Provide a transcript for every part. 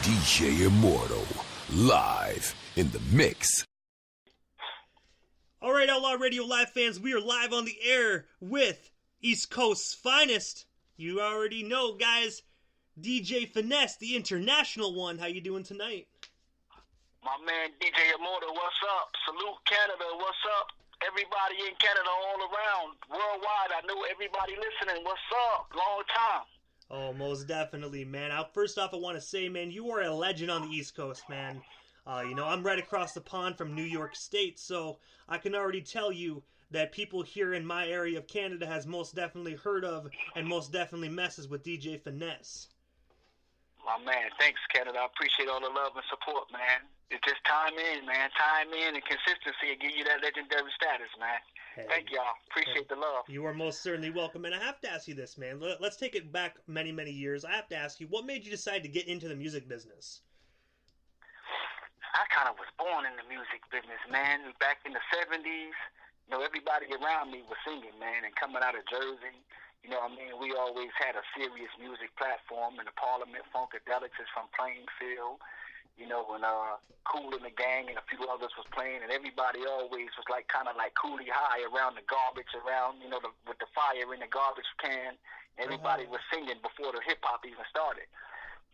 DJ Immortal, live in the mix. Alright, Outlaw Radio Live fans, we are live on the air with East Coast's finest. You already know, guys, DJ Finesse, the international one. How you doing tonight? My man DJ Immortal, what's up? Salute Canada, what's up? Everybody in Canada, all around, worldwide. I know everybody listening. What's up? Long time. Oh, most definitely, man. First off, I want to say, man, you are a legend on the East Coast, man. I'm right across the pond from New York State, so I can already tell you that people here in my area of Canada has most definitely heard of and most definitely messes with DJ Finesse. My man, thanks, Canada. I appreciate all the love and support, man. It's just time in, man. Time in and consistency will give you that legendary status, man. Hey, thank y'all. Appreciate the love. You are most certainly welcome. And I have to ask you this, man. Let's take it back many, many years. I have to ask you, what made you decide to get into the music business? I kind of was born in the music business, man. Back in the 70s, everybody around me was singing, man, and coming out of Jersey. You know what I mean? We always had a serious music platform, and the Parliament Funkadelics is from Plainfield. When Kool and the Gang and a few others was playing, and everybody always was kind of like Coolie High around the garbage, with the fire in the garbage can. Everybody was singing before the hip hop even started.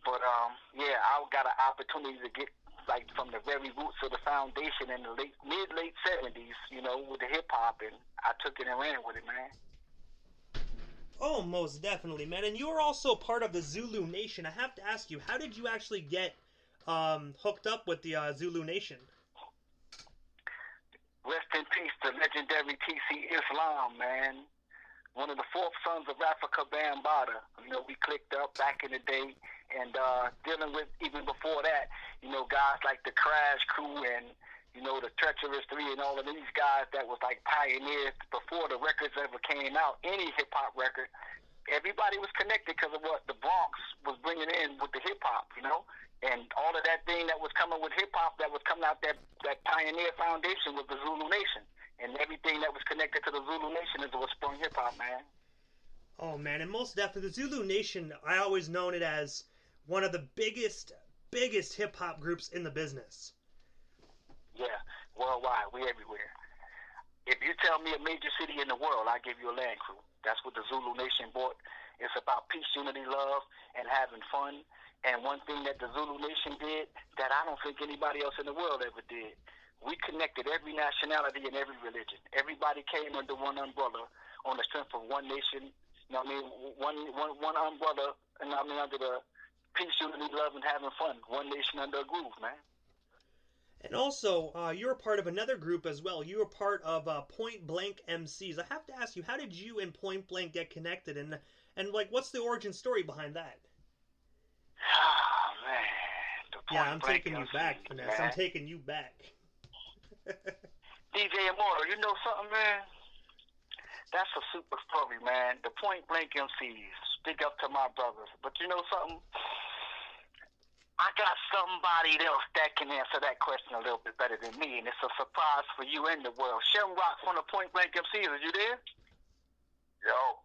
But I got an opportunity to get from the very roots of the foundation in the mid-late 70s, with the hip hop, and I took it and ran with it, man. Oh, most definitely, man. And you are also part of the Zulu Nation. I have to ask you, how did you actually get hooked up with the Zulu Nation? Rest in peace to legendary TC Islam, man. One of the fourth sons of Africa Bambaataa. We clicked up back in the day, and dealing with, even before that, guys like the Crash Crew and, the Treacherous Three and all of these guys that was like pioneers before the records ever came out, any hip-hop record. Everybody was connected because of what the Bronx was bringing in with the hip-hop, and all of that thing that was coming with hip-hop that was coming out that pioneer foundation was the Zulu Nation, and everything that was connected to the Zulu Nation is what sprung hip-hop, man. Oh, man, and most definitely, the Zulu Nation, I always known it as one of the biggest hip-hop groups in the business. Yeah, worldwide, we everywhere. If you tell me a major city in the world, I give you a land crew. That's what the Zulu Nation brought. It's about peace, unity, love, and having fun. And one thing that the Zulu Nation did that I don't think anybody else in the world ever did, we connected every nationality and every religion. Everybody came under one umbrella on the strength of one nation, one umbrella, under the peace, unity, love, and having fun. One nation under a groove, man. And also, you're part of another group as well. You were part of Point Blank MCs. I have to ask you, how did you and Point Blank get connected? And what's the origin story behind that? Oh, man. Yeah, I'm taking you back, Finesse. I'm taking you back. DJ Immortal, you know something, man? That's a super story, man. The Point Blank MCs. Big up to my brothers. But you know something? I got somebody else that can answer that question a little bit better than me, and it's a surprise for you and the world. Shamrock from the Point Blank MCs, are you there? Yo.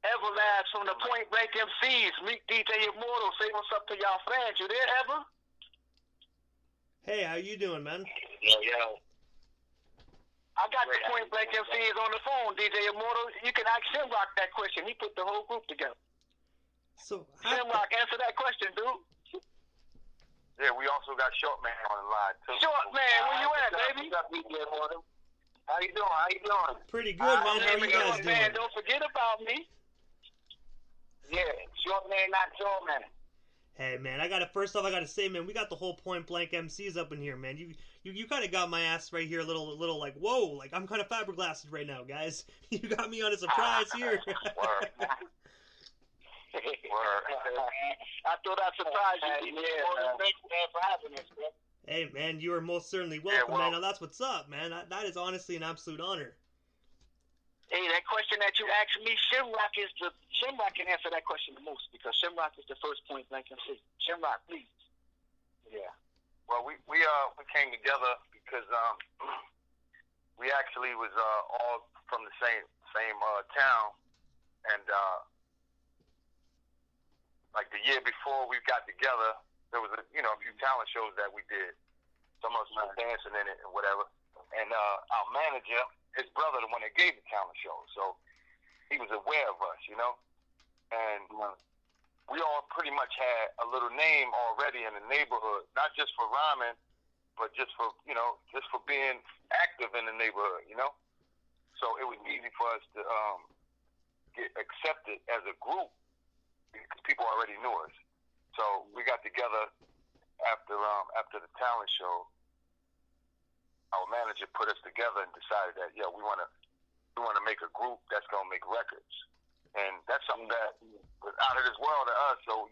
Everlast from the Point Blank MCs. Meet DJ Immortal. Say what's up to y'all fans. You there, Ever? Hey, how you doing, man? Yo. I got the Point Blank MCs on the phone, DJ Immortal. You can ask Shamrock that question. He put the whole group together. So Shamrock, answer that question, dude. Yeah, we also got Shortman on the line, too. Shortman, where you at, baby? What's up, DJ Immortal? How you doing? Pretty good, man. How you guys doing? Man, don't forget about me. Yeah, Shortman, not Shortman. Hey, man, first off, I gotta say, man, we got the whole Point Blank MCs up in here, man. You kind of got my ass right here, a little like, whoa, like I'm kind of fiberglassed right now, guys. You got me on a surprise here. Word. I thought I'd surprise you. Thanks, man, for having us, man. Hey, man, you are most certainly welcome, man. Now, that's what's up, man. That is honestly an absolute honor. Hey, that question that you asked me, Shamrock can answer that question the most because Shamrock is the first Point Blank MC. Shamrock, please. Yeah. Well, we came together because we actually was all from the same town, and like the year before we got together, there was a few talent shows that we did. Some of us were dancing in it and whatever. And our manager, his brother, the one that gave the talent show, so he was aware of us, and we all pretty much had a little name already in the neighborhood, not just for rhyming, but just for being active in the neighborhood, So it was easy for us to get accepted as a group because people already knew us. So we got together after the talent show. Our manager put us together and decided that we want to make a group that's gonna make records, and that's something that was out of this world to us. So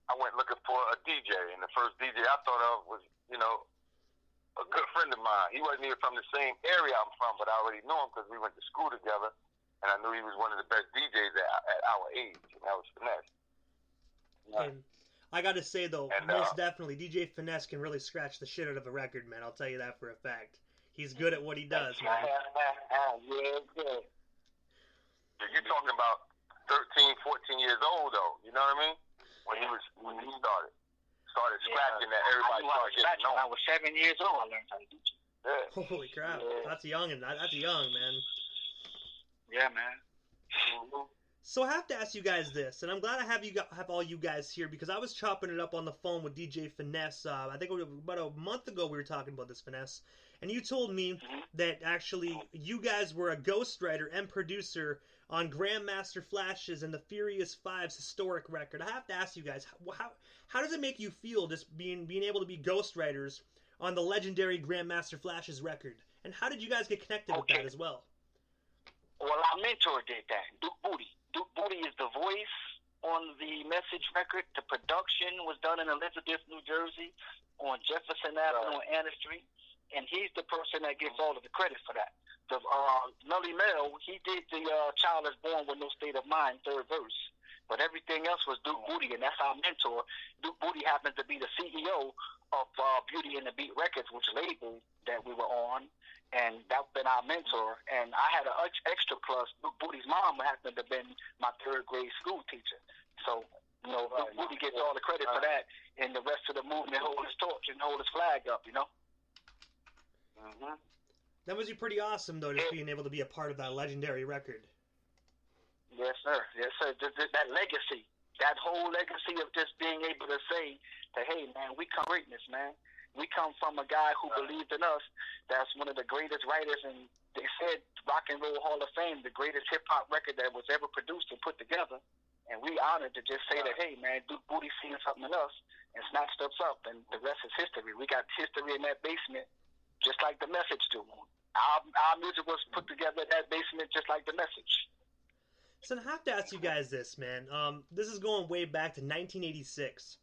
I went looking for a DJ, and the first DJ I thought of was a good friend of mine. He wasn't even from the same area I'm from, but I already knew him because we went to school together, and I knew he was one of the best DJs at our age, and that was Finesse. And I gotta say though, most definitely, DJ Finesse can really scratch the shit out of a record, man. I'll tell you that for a fact. He's good at what he does, man. Yeah, good. You're talking about 13, 14 years old, though. You know what I mean? When he started scratching that, everybody started getting known. When I was 7 years old, I learned how to do it. Yeah. Holy crap, Yeah. that's young, man. Yeah, man. Mm-hmm. So I have to ask you guys this, and I'm glad I have all you guys here because I was chopping it up on the phone with DJ Finesse. I think about a month ago we were talking about this, Finesse, and you told me that actually you guys were a ghostwriter and producer on Grandmaster Flash's and the Furious Five's historic record. I have to ask you guys, how does it make you feel just being able to be ghostwriters on the legendary Grandmaster Flash's record? And how did you guys get connected with that as well? Well, our mentor did that, Duke Booty. Duke Booty is the voice on the Message record. The production was done in Elizabeth, New Jersey, on Jefferson Avenue and Anna Street, and he's the person that gets all of the credit for that. The Melly Mel, he did the Child Is Born With No State of Mind, third verse, but everything else was Duke Booty, and that's our mentor. Duke Booty happens to be the CEO of Beauty and the Beat Records, which label that we were on. And that's been our mentor. And I had an extra plus. Duke Booty's mom happened to have been my third grade school teacher. So, Duke Booty gets all the credit for that. And the rest of the movement hold his torch and hold his flag up, Mm-hmm. That must be pretty awesome, though, just being able to be a part of that legendary record. Yes, sir. Yes, sir. That legacy, that whole legacy of just being able to say that, hey, man, we come greatness, man. We come from a guy who believed in us. That's one of the greatest writers, and they said Rock and Roll Hall of Fame, the greatest hip-hop record that was ever produced and put together. And we honored to just say that, hey, man, Duke Booty seen something in us and snatched us up, and the rest is history. We got history in that basement, just like the Message do. Our music was put together in that basement just like the Message. So I have to ask you guys this, man. This is going way back to 1986.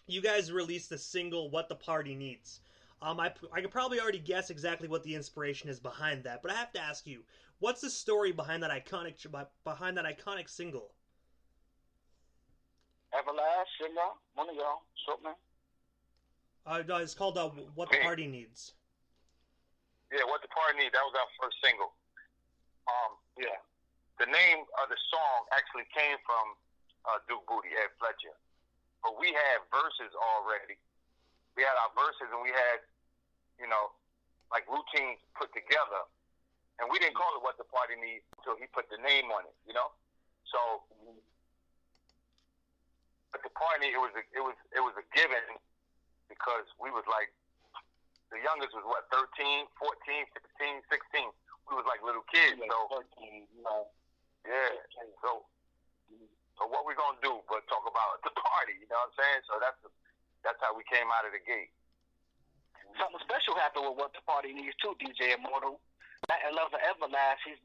You guys released the single "What the Party Needs." I could probably already guess exactly what the inspiration is behind that, but I have to ask you, what's the story behind that iconic single? Everlast, Shamrock, one of y'all, Shortman. No, it's called "What the Party Needs." Yeah, "What the Party Needs." That was our first single. Yeah, the name of the song actually came from Duke Booty, Ed Fletcher. But we had verses already. We had our verses, and we had, like routines put together. And we didn't call it "What the Party Needs" until he put the name on it, So, but the party, it was a given because we was like, the youngest was what, 13, 14, 15, 16. We was like little kids. So, yeah. So what we gonna do but talk about the party, you know what I'm saying? So that's how we came out of the gate. Something special happened with "What the Party Needs" too, DJ Immortal. I love Everlast. He's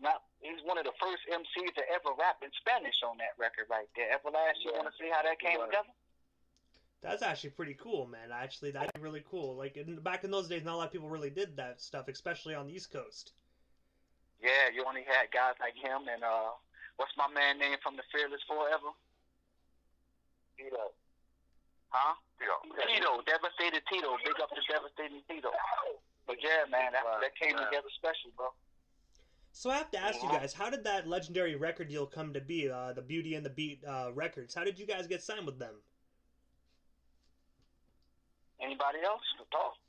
one of the first MCs to ever rap in Spanish on that record right there. Everlast, you wanna see how that came together? That's actually pretty cool, man. Actually, that's really cool. Like back in those days, not a lot of people really did that stuff, especially on the East Coast. Yeah, you only had guys like him and what's my man name from the Fearless Forever? Tito. Huh? Tito. Devastated Tito. Big up to Devastating Tito. But yeah, man, that came together special, bro. So I have to ask you guys, how did that legendary record deal come to be? The Beauty and the Beat records. How did you guys get signed with them? Anybody else to talk?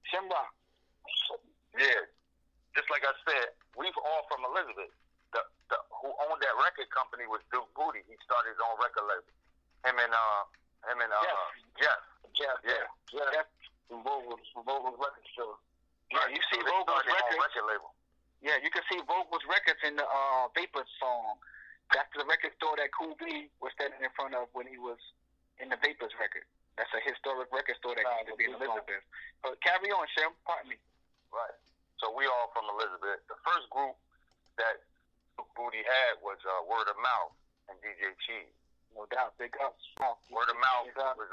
Shamrock. Yeah, just like I said, we've all from Elizabeth. The who owned that record company was Duke Booty. He started his own record label. Him and Jeff. Jeff from Vogel's record store. Yeah, Right. you see So Vogel's records. record label. Yeah, you can see Vogel's records in the Vapor song. That's the record store that Cool B was standing in front of when he was in the Vapors record. That's a historic record store that used to be in Elizabeth. But carry on, Shem. Pardon me. Right. So we all from Elizabeth. The first group that Booty had was Word of Mouth and DJ Cheese. No doubt. Big ups. Word of Mouth was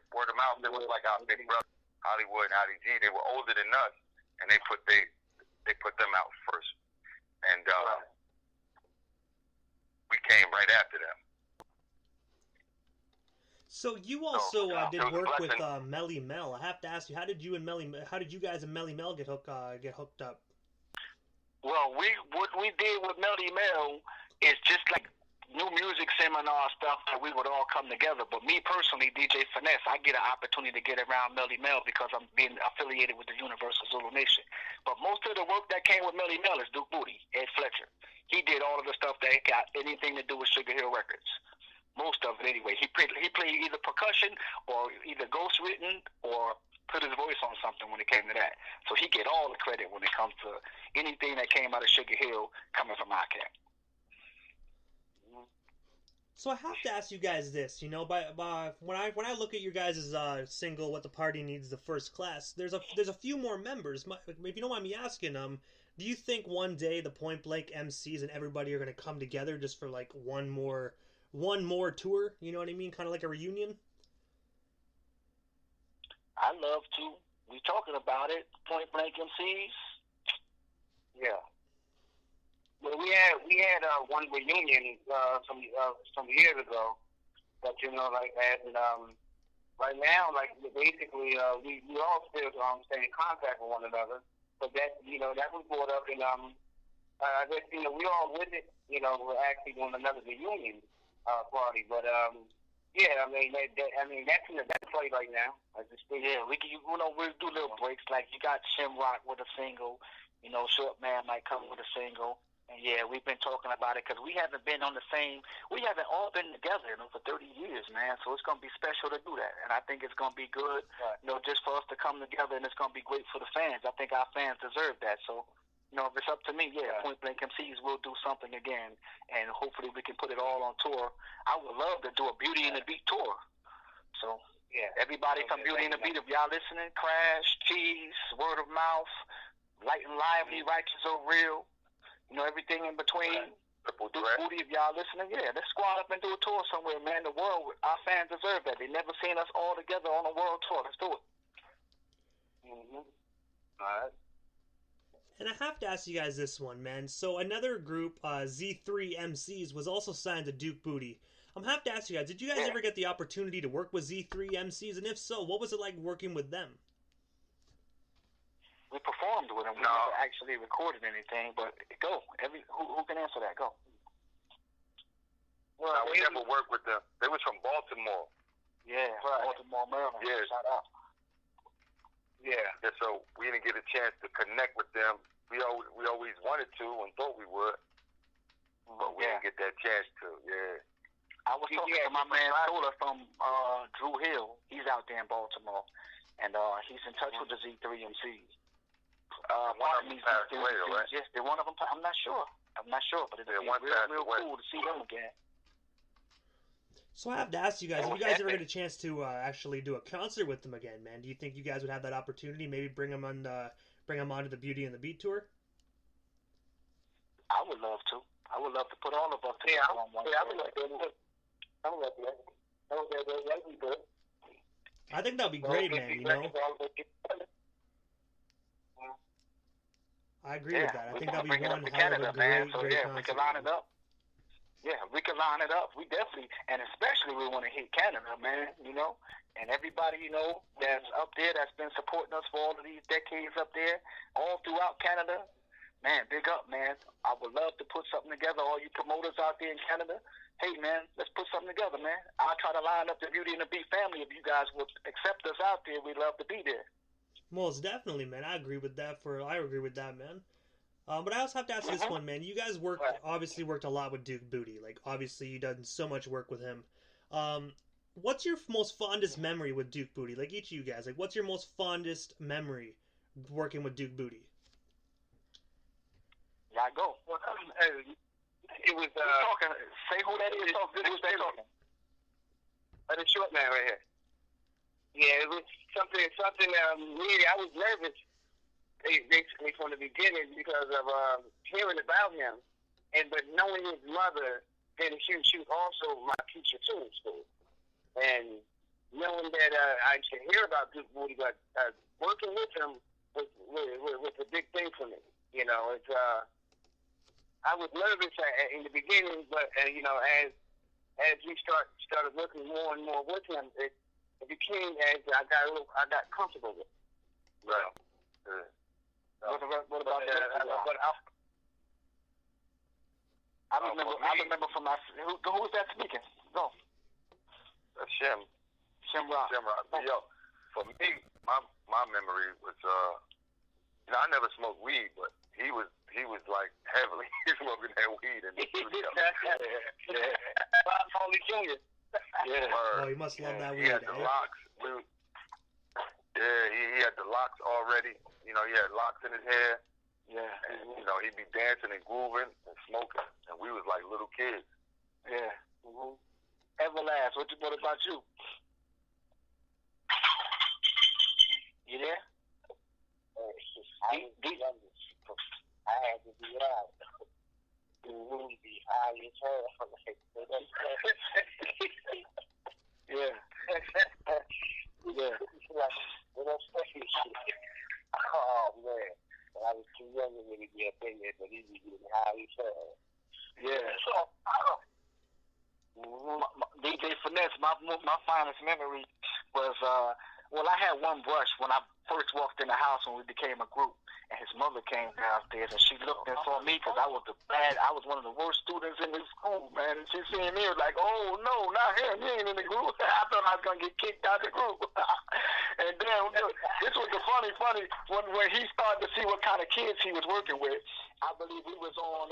Word of Mouth. It was like our big brother Hollywood and Howdy G. They were older than us, and they put them out first, and we came right after them. So you also did work with Melly Mel. I have to ask you, how did you guys and Melly Mel get hooked up? Well, what we did with Melody Mel is just like new music seminar stuff that we would all come together. But me personally, DJ Finesse, I get an opportunity to get around Melody Mel because I'm being affiliated with the Universal Zulu Nation. But most of the work that came with Melody Mel is Duke Booty, Ed Fletcher. He did all of the stuff that got anything to do with Sugar Hill Records. Most of it anyway. He played either percussion or either ghost written or put his voice on something when it came to that. So he get all the credit when it comes to anything that came out of Sugar Hill coming from our camp. So I have to ask you guys this, by when I look at your guys' single "What the Party Needs," the first class, there's a few more members. If you don't mind me asking, do you think one day the Point Blank MCs and everybody are going to come together just for like one more tour? You know what I mean? Kind of like a reunion. I love to. We talking about it. Point Blank MCs. Yeah. Well, we had one reunion some years ago, but like that, and right now, like basically, we all still stay in contact with one another. But that that was brought up, and I guess we all with it. We're actually doing another reunion party, but yeah, I mean that's in the play right now. Yeah, we'll do little breaks. Like you got Shamrock with a single, Shortman might come with a single. And yeah, we've been talking about it because we haven't been on the same. We haven't all been together, for 30 years, man. So it's gonna be special to do that, and I think it's gonna be good, just for us to come together, and it's gonna be great for the fans. I think our fans deserve that. So, if it's up to me, Point Blank MCs will do something again, and hopefully we can put it all on tour. I would love to do a Beauty and the Beat tour. So yeah, everybody from Beauty and the Beat, if y'all listening, Crash, Cheese, Word of Mouth, Light and Lively, Righteous or Real. Everything in between. Booty, if y'all listening, let's squad up and do a tour somewhere, man. The world, our fans deserve that. They never seen us all together on a world tour. Let's do it. All right. And I have to ask you guys this one, man. So another group, Z3 MCs, was also signed to Duke Booty. I'm have to ask you guys, did you guys ever get the opportunity to work with Z3 MCs? And if so, what was it like working with them? We performed with them. We never actually recorded anything, but go. Who can answer that? Go. Well, we never worked with them. They was from Baltimore. Yeah, Baltimore, Maryland. Yeah. Shout out. Yeah. So we didn't get a chance to connect with them. We always wanted to and thought we would, but we didn't get that chance to. Yeah. I was talking to my man Sola from Drew Hill. He's out there in Baltimore, and he's in touch with the Z3 MCs. One of them passed away, right? Yes, one of them. I'm not sure, but it's real cool to see them again. So I have to ask you guys, if you guys ever get a chance to actually do a concert with them again, man, do you think you guys would have that opportunity? Maybe bring them onto the Beauty and the Beat tour. I would love to. I would love to put all of us together on one. I would love to. That'd be good. I think that'd be great, man. I agree with that. I think that'd be one hell of a great concert. We can line it up. Yeah, we can line it up. We definitely, and especially we want to hit Canada, man, you know. And everybody, you know, that's up there that's been supporting us for all of these decades up there, all throughout Canada, man, big up, man. I would love to put something together. All you promoters out there in Canada, hey, man, let's put something together, man. I'll try to line up the Beauty and the Beat family. If you guys would accept us out there, we'd love to be there. Most definitely, man. I agree with that. Man. But I also have to ask this one, man. You guys obviously worked a lot with Duke Booty. Like, obviously, you done so much work with him. What's your most fondest memory with Duke Booty? Like, each of you guys, like, what's your most fondest memory working with Duke Booty? Yeah, go. It was talking. Say who that is. Who's that talking? The Shortman right here. Yeah, it was something. Really, I was nervous basically from the beginning because of hearing about him, but knowing his mother, then she was also my teacher too in school, and knowing that I should hear about Duke Booty, but working with him was a big thing for me. You know, it's I was nervous in the beginning, but you know, as we started working more and more with him, it became as I got comfortable with it. Right. What about that? I remember from my who was that speaking? No. That's Shamrock. Yo, for me, my memory was you know, I never smoked weed, but he was like heavily smoking that weed in the studio. Yeah. Bob Foley Jr. Yeah. Oh, you must love that weed. He had the locks. He had the locks already. You know, he had locks in his hair. Yeah. And, you know, he'd be dancing and grooving and smoking. And we was like little kids. Yeah. Mm-hmm. Everlast, what about you? You there? I had to be out. It would be high as hell. Yeah. Yeah. Oh man, I was too young to really be up in there, but he was getting high as hell. Yeah. DJ Finesse, my finest memory was well, I had one brush when I first walked in the house when we became a group, and his mother came downstairs and she looked and saw me because I was one of the worst students in the school, man. And she seen me like, oh no, not him, he ain't in the group. I thought I was gonna get kicked out of the group. And then this was the funny when he started to see what kind of kids he was working with. I believe we was on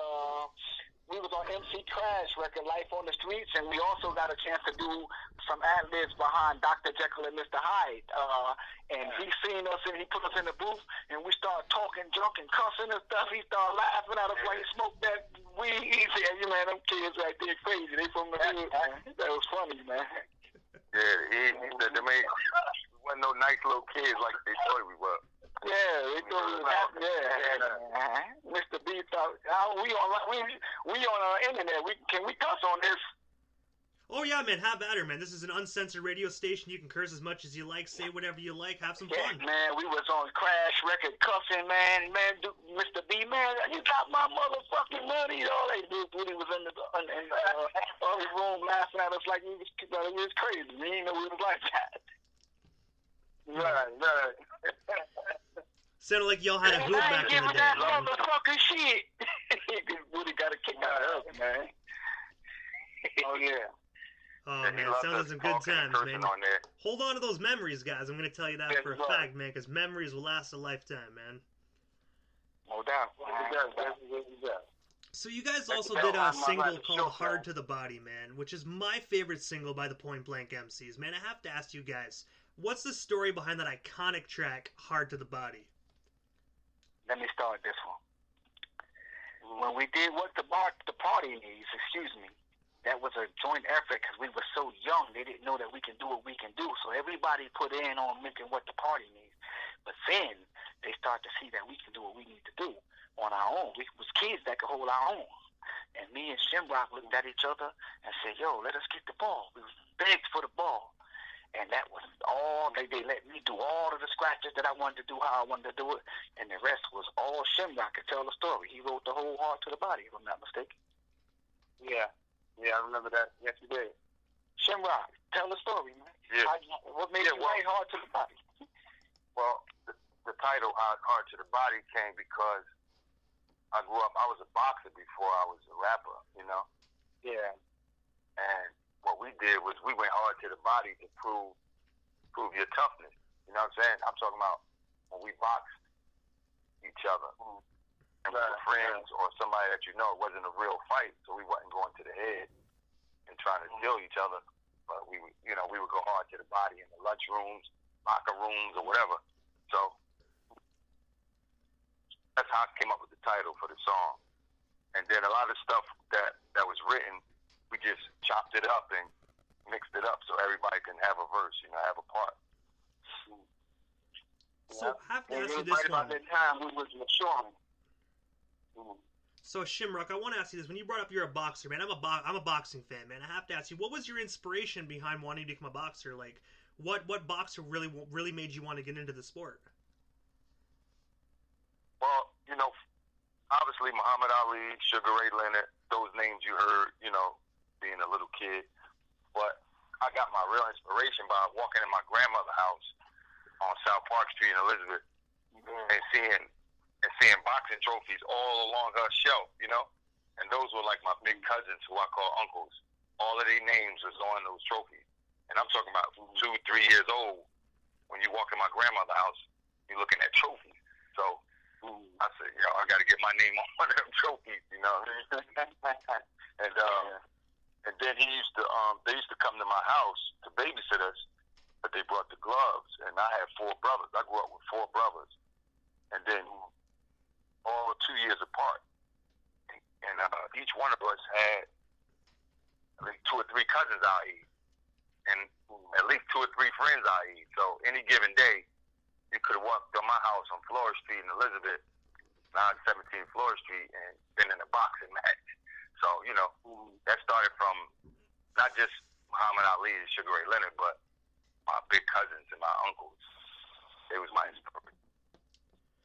MC Crash record, Life on the Streets, and we also got a chance to do some ad-libs behind Dr. Jekyll and Mr. Hyde. And he seen us and he put us in the booth and we started talking junk and cussing and stuff. He started laughing at us when he smoked that weed. He said, you man, them kids right there crazy. They from the hood, man. That was funny, man. Yeah, he said they wasn't no nice little kids like they thought we were. Yeah, they thought we was happy. Yeah. Mr. B thought, we on internet. Can we cuss on this? Oh yeah, man, have at her, man. This is an uncensored radio station. You can curse as much as you like, say whatever you like, have some fun. Man, we was on Crash record cussing, man. Mr. B, man, you got my motherfucking money. All they did, he was in the other room laughing at us like we was crazy. We didn't know we was like that. Right. Sounded like y'all had a hoop back in the day. That motherfucking shit. Woody got a kick out of us, man. Oh yeah. Oh man, it sounds like some good times, man. Hold on to those memories, guys. I'm gonna tell you that for a fact, man, because memories will last a lifetime, man. No doubt. So you guys also did a single called "Hard to the Body," man, which is my favorite single by the Point Blank MCs. Man, I have to ask you guys, what's the story behind that iconic track, "Hard to the Body"? Let me start this one. When we did What the Party Needs, that was a joint effort because we were so young. They didn't know that we can do what we can do. So everybody put in on making What the Party Needs. But then they start to see that we can do what we need to do on our own. We was kids that could hold our own. And me and Shamrock looked at each other and said, yo, let us get the ball. We begged for the ball. And that was all, they let me do all of the scratches that I wanted to do, how I wanted to do it. And the rest was all Shamrock could tell the story. He wrote the whole Hard to the Body, if I'm not mistaken. Yeah. Yeah, I remember that. Yes, you did. Shamrock, tell the story, man. Yeah. What made you weigh hard to the body? Well, the title Hard to the Body came because I grew up, I was a boxer before I was a rapper, you know? Yeah. And what we did was we went hard to the body to prove your toughness. You know what I'm saying? I'm talking about when we boxed each other. And we were friends or somebody that you know. It wasn't a real fight, so we wasn't going to the head and trying to kill each other. But we would go hard to the body in the lunchrooms, locker rooms, or whatever. So that's how I came up with the title for the song. And then a lot of stuff that was written, we just chopped it up and mixed it up so everybody can have a verse, have a part. So I have to ask you this right one. about that time we was maturing. So Shamrock, I want to ask you this. When you brought up you're a boxer, man, I'm a boxing fan, man. I have to ask you, what was your inspiration behind wanting to become a boxer? Like, what boxer really made you want to get into the sport? Well, obviously Muhammad Ali, Sugar Ray Leonard, those names you heard, being a little kid. But I got my real inspiration by walking in my grandmother's house on South Park Street in Elizabeth and seeing boxing trophies all along her shelf, And those were like my big cousins who I call uncles. All of their names was on those trophies. And I'm talking about 2, 3 years old. When you walk in my grandmother's house, you're looking at trophies. So I said, I got to get my name on one of them trophies, And then they used to come to my house to babysit us, but they brought the gloves. And I had 4 brothers. I grew up with 4 brothers. And then all 2 years apart. And each one of us had at least 2 or 3 cousins our age. And at least 2 or 3 friends our age. So any given day, you could have walked on my house on Florida Street in Elizabeth, 917 Florida Street, and been in a boxing match. So, that started from not just Muhammad Ali and Sugar Ray Leonard, but my big cousins and my uncles. They was my inspiration.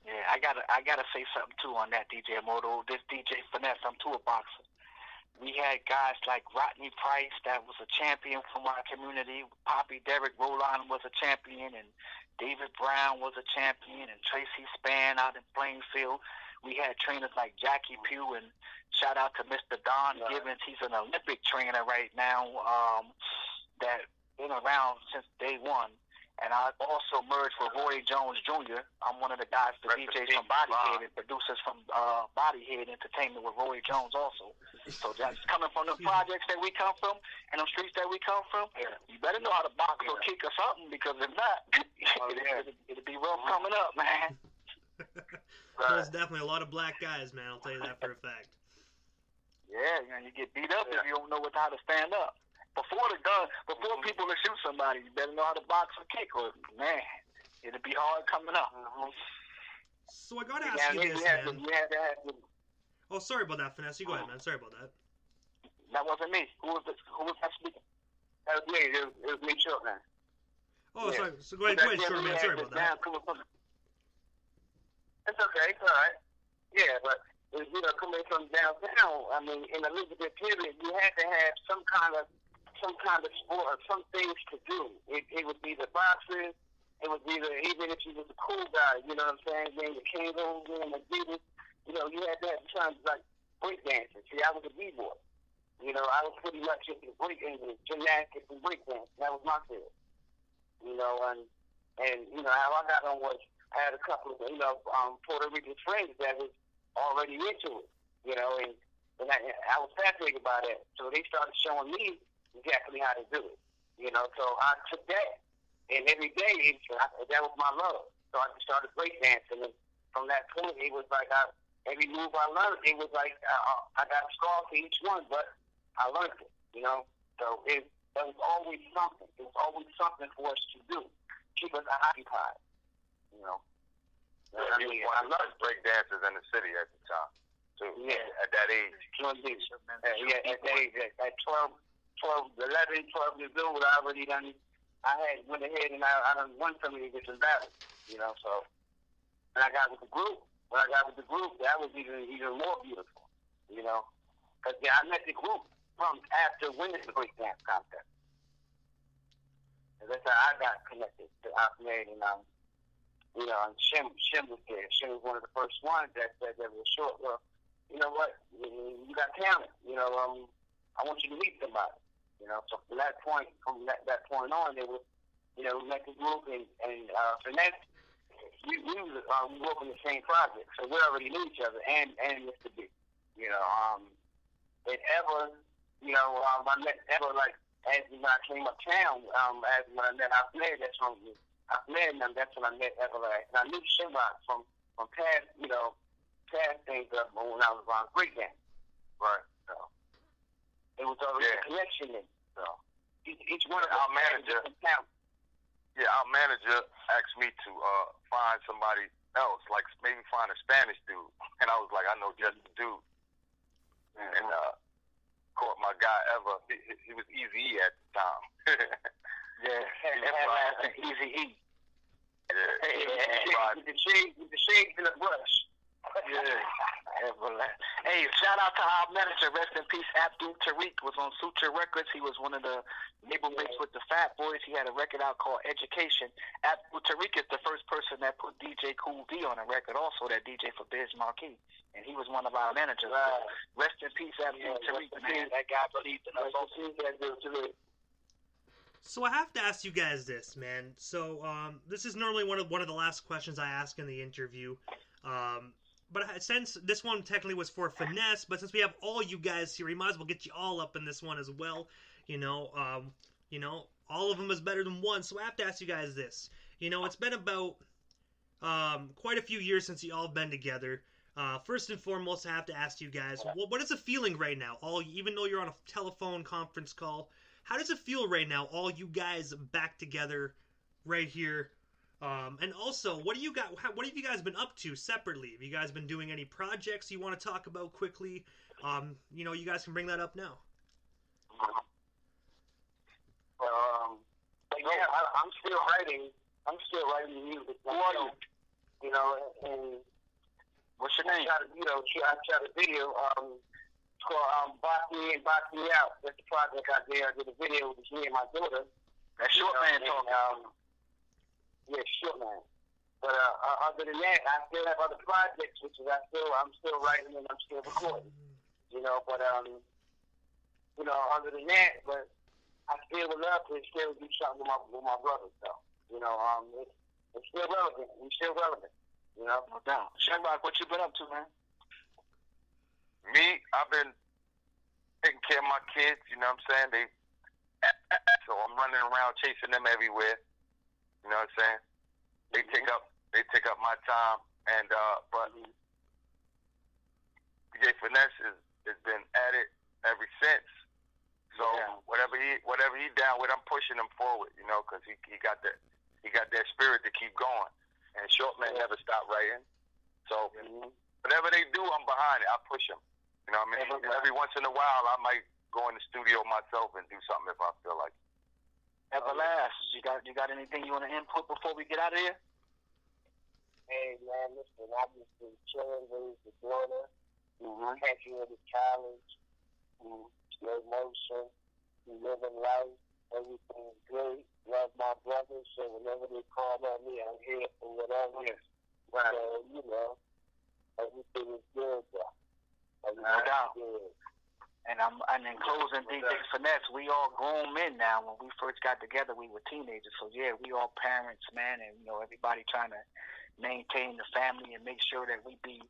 Yeah, I gotta say something too on that, DJ Moto. This DJ Finesse, I'm too a boxer. We had guys like Rodney Price that was a champion from our community. Poppy Derek Roland was a champion, and David Brown was a champion, and Tracy Spann out in Plainfield. We had trainers like Jackie Pugh, and shout out to Mr. Don Gibbons. He's an Olympic trainer right now that been around since day one. And I also merged with Roy Jones Jr. I'm one of the guys, the DJs from Bodyhead and producers from Bodyhead Entertainment with Roy Jones also. So that's coming from the projects that we come from and the streets that we come from. You better know how to box or kick or something, because if not, it'll be rough coming up, man. There's definitely a lot of black guys, man. I'll tell you that for a fact. Yeah, you get beat up if you don't know how to stand up. Before people will shoot somebody, you better know how to box or kick, or man, it'll be hard coming up. So I gotta ask you this, man. Oh, sorry about that, Finesse. You go ahead, man. Sorry about that. That wasn't me. Who was that speaking? That was me. It was me, Shortman. Oh, sorry. So go ahead, Shortman. Sorry about that. It's okay. It's all right. Yeah, but coming from downtown, I mean, in Elizabeth period, you had to have some kind of sport or some things to do. It would be the boxing. It was either, even if you was a cool guy, you know what I'm saying, getting the Kango, getting the Adidas, you had to have some like break dancing. See, I was a b-boy. I was pretty much into gymnastics and break dancing. That was my field. And how I got on was I had a couple of Puerto Rican friends that was already into it. And I was fascinated by that. So they started showing me exactly how to do it. So I took that, and every day that was my love. So I just started breakdancing, and from that point, it was like every move I learned, it was like I got a scar for each one, but I learned it. So there was always something. There was always something for us to do, keep us occupied. I loved breakdancers in the city at the time. Too. Yeah. At that age. At that age, at 12 years old, I already went ahead and I done won some of these different battles, so. And I got with the group. When I got with the group, that was even more beautiful, because I met the group. from after winning the breakdance contest. And that's how I got connected to Outlaw, and and Shim was there. Shim was one of the first ones that said that was short. Well, you know what? You got talent. I want you to meet somebody. So from that point on, it was, we met the group and Finesse. We work on the same project, so we already knew each other and Mr. B. And Ever, I met Ever as when I came uptown. As when I met Outlaw, that's when I met Everlast. And I knew Shamrock from past things when I was on breakdance. Right. So it was already a connection there. So each one of our manager. Yeah, our manager asked me to find somebody else, like maybe find a Spanish dude, and I was like, I know just the dude, and caught my guy Ever. He was Easy at the time. Everlast and Easy E. Yeah. With the shades and the brush. Yeah, Everlast. Hey, shout out to our manager, rest in peace, Abdul Tariq, was on Suture Records. He was one of the label mates with the Fat Boys. He had a record out called Education. Abdul Tariq is the first person that put DJ Cool V on a record, also that DJ for Biz Marquee. And he was one of our managers. So rest in peace, Abdul Tariq, man. That guy believed in us. So I have to ask you guys this, man. So this is normally one of the last questions I ask in the interview. But since this one technically was for Finesse, but since we have all you guys here, we might as well get you all up in this one as well. All of them is better than one. So I have to ask you guys this. It's been about quite a few years since you all have been together. First and foremost, I have to ask you guys, what is the feeling right now? Even though you're on a telephone conference call, how does it feel right now? All you guys back together, right here. And also, what have you guys been up to separately? Have you guys been doing any projects you want to talk about quickly? You guys can bring that up now. I'm still writing. I'm still writing music. Who are you? And what's your name? I shot a video. It's called "Box Me In, Box Me Out." That's the project I did. I did a video with me and my daughter. That Shortman talking. Yeah, Shortman. But other than that, I still have other projects, which is I'm still writing and I'm still recording. But other than that, but I still would love to still do something with my brothers, though. It's still relevant. We're still relevant. No doubt. Shamrock, what you been up to, man? Me, I've been taking care of my kids. You know what I'm saying? So I'm running around chasing them everywhere. You know what I'm saying? They take up my time, and but DJ Finesse has been at it ever since. So whatever he down with, I'm pushing him forward. Because he got that spirit to keep going. And Shortman never stopped writing. So whatever they do, I'm behind it. I push them. You know what I mean? Every once in a while, I might go in the studio myself and do something if I feel like it. Everlast, you got anything you want to input before we get out of here? Hey man, listen, I've just been chilling with the daughter, graduated college, slow motion, living life, everything's great. Love my brothers, so whenever they call on me, I'm here for whatever. Yes. Right. So everything is good, though. No doubt. Good. And in closing, DJ Finesse, we all grown men now. When we first got together, we were teenagers. So yeah, we all parents, man, and everybody trying to maintain the family and make sure that we be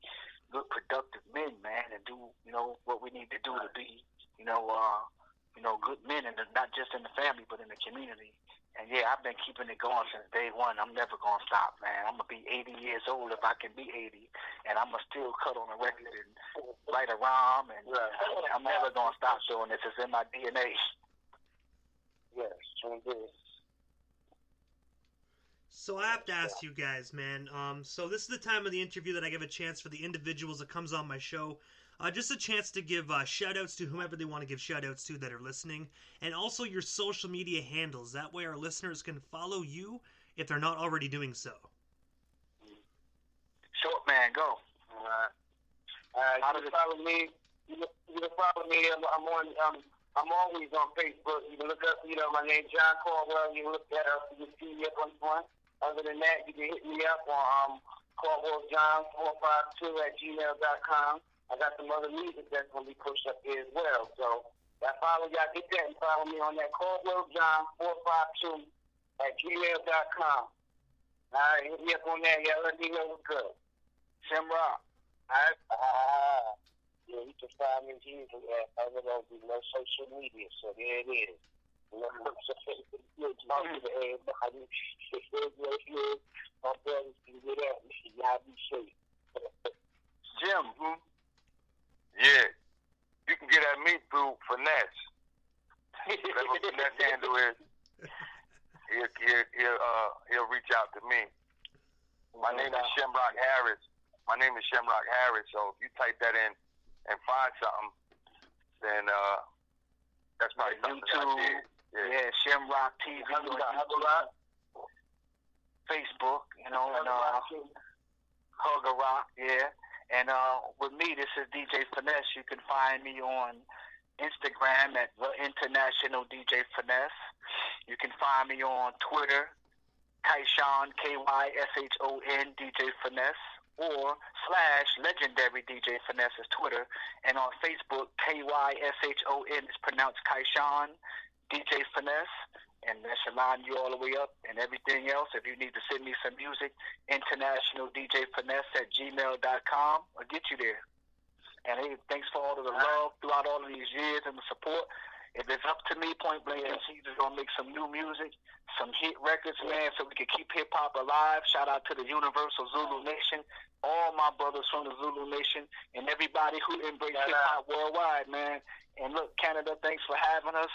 good, productive men, man, and do what we need to do to be good men, and not just in the family but in the community. And yeah, I've been keeping it going since day one. I'm never gonna stop, man. I'm gonna be 80 years old if I can be 80, and I'm gonna still cut on a record and write a rhyme, and I'm never gonna stop doing this. It's in my DNA. Yes, indeed. So I have to ask you guys, man. So this is the time of the interview that I give a chance for the individuals that comes on my show. Just a chance to give shout-outs to whomever they want to give shout-outs to that are listening. And also your social media handles. That way our listeners can follow you if they're not already doing so. Shortman, go. You can follow me. You can follow me. I'm on I'm always on Facebook. You can look up, my name John Caldwell. You can look that up. You can see me up on front. Other than that, you can hit me up on CaldwellJohn452@gmail.com. I got some other music that's going to be pushed up here as well. So follow y'all. Get that and follow me on that CaldwellJohn452@gmail.com. All right, hit me up on that. Y'all let me know what's good. Shamrock. All right. Yeah, you can find me here at other than no social media. So there it is. You're talking to everybody. My brothers can get at me. Y'all be safe. Jim. Yeah. You can get at me through Finesse. Whatever Finesse handle is, he'll reach out to me. My name is Shamrock Harris. So if you type that in and find something, then that's probably something that I did. Yeah, Shamrock TV on YouTube, Facebook, and Hugger Rock, yeah. And with me, this is DJ Finesse. You can find me on Instagram at The International DJ Finesse. You can find me on Twitter, Kyshon, KYSHON DJ Finesse, or / Legendary DJ Finesse is Twitter. And on Facebook, KYSHON is pronounced Kyshon DJ Finesse. And that should line you all the way up. And everything else, if you need to send me some music, International DJ Finesse at gmail.com. I'll get you there. And hey, thanks for all of the love throughout all of these years and the support. If it's up to me, Point Blank MC is going to make some new music, some hit records, man, so we can keep hip-hop alive. Shout out to the Universal Zulu Nation, all my brothers from the Zulu Nation, and everybody who embrace hip-hop worldwide, man. And look, Canada, thanks for having us.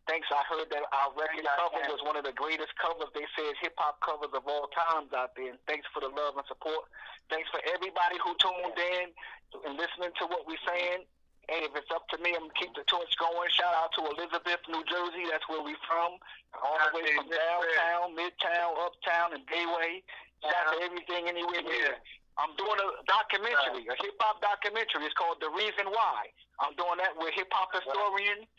Thanks. I heard that our record cover was one of the greatest covers. They said hip-hop covers of all times out there. And thanks for the love and support. Thanks for everybody who tuned in and listening to what we're saying. Hey, if it's up to me, I'm going to keep the torch going. Shout out to Elizabeth, New Jersey. That's where we're from. All the way from downtown, midtown, uptown, and Bayway. Shout out to everything anywhere here. I'm doing a documentary, a hip-hop documentary. It's called The Reason Why. I'm doing that with hip-hop historian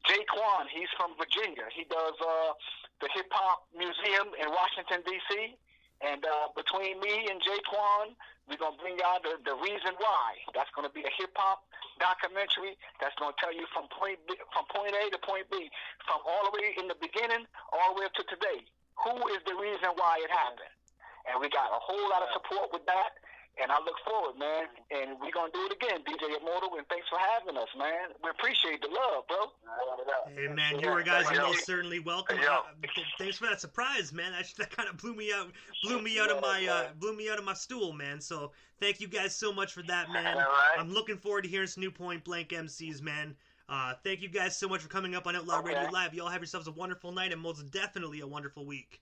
Jay Quan. He's from Virginia. He does the Hip-Hop Museum in Washington, D.C., and between me and Jay Quan, we're going to bring y'all the reason why. That's going to be a hip-hop documentary that's going to tell you from point A to point B, from all the way in the beginning all the way up to today. Who is the reason why it happened? And we got a whole lot of support with that. And I look forward, man. And we're going to do it again, DJ Immortal, and thanks for having us, man. We appreciate the love, bro. Hey, man, you guys are most certainly welcome. Thanks for that surprise, man. That kind of blew me out of my stool, man. So thank you guys so much for that, man. I'm looking forward to hearing some new Point Blank MCs, man. Thank you guys so much for coming up on Outlaw Radio Live. You all have yourselves a wonderful night and most definitely a wonderful week.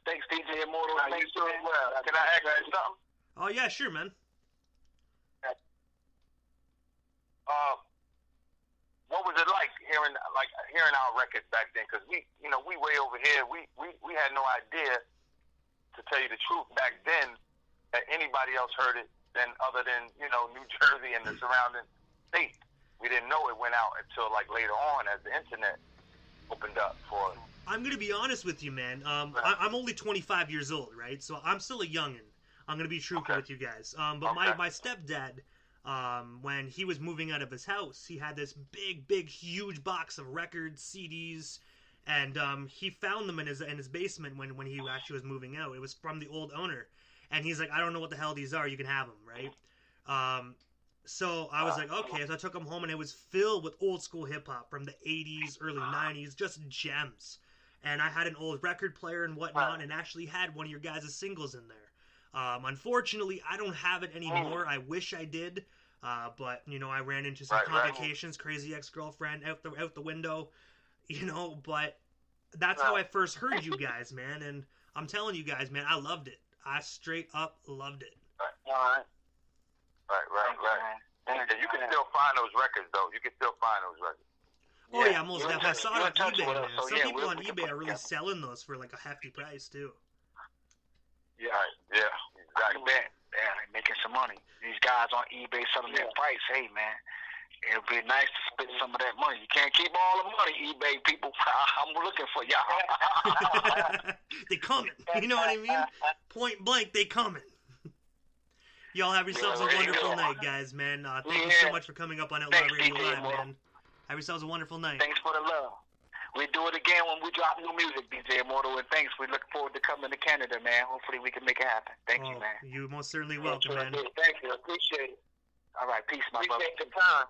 Thanks, DJ Immortal. Thanks, you as well. Can I ask you something? Oh, yeah, sure, man. What was it like hearing our records back then? Because we way over here. We had no idea, to tell you the truth, back then that anybody else heard it other than New Jersey and the surrounding states. We didn't know it went out until later on as the internet opened up for us. I'm gonna be honest with you, man. I'm only 25 years old, right? So I'm still a youngin'. I'm going to be truthful with you guys. But my stepdad, when he was moving out of his house, he had this big, huge box of records, CDs, and he found them in his basement when he actually was moving out. It was from the old owner. And he's like, I don't know what the hell these are. You can have them, right? So I was like, okay. So I took them home, and it was filled with old school hip-hop from the 80s, early 90s, just gems. And I had an old record player and whatnot, and actually had one of your guys' singles in there. Unfortunately, I don't have it anymore. I wish I did, but I ran into some complications. Crazy ex-girlfriend out the window, But that's how I first heard you guys, man. And I'm telling you guys, man, I loved it. I straight up loved it. Right. Yeah, you can still find those records, though. You can still find those records. Oh yeah, most definitely. I saw it on eBay, man. Some people on eBay are really selling those for a hefty price too. Yeah, exactly. They're making some money. These guys on eBay selling their price. Hey, man, It'd be nice to spend some of that money. You can't keep all the money, eBay people. I'm looking for y'all. They coming. You know what I mean? Point blank, they coming. Y'all have yourselves a wonderful night, guys, man. Thank you so much for coming up on Outlaw Radio Live, man. Have yourselves a wonderful night. Thanks for the love. We do it again when we drop new music, DJ Immortal, and thanks. We look forward to coming to Canada, man. Hopefully we can make it happen. Thank you, man. You most certainly welcome, man. Thank you. Appreciate it. All right, peace, my brother. Appreciate the time.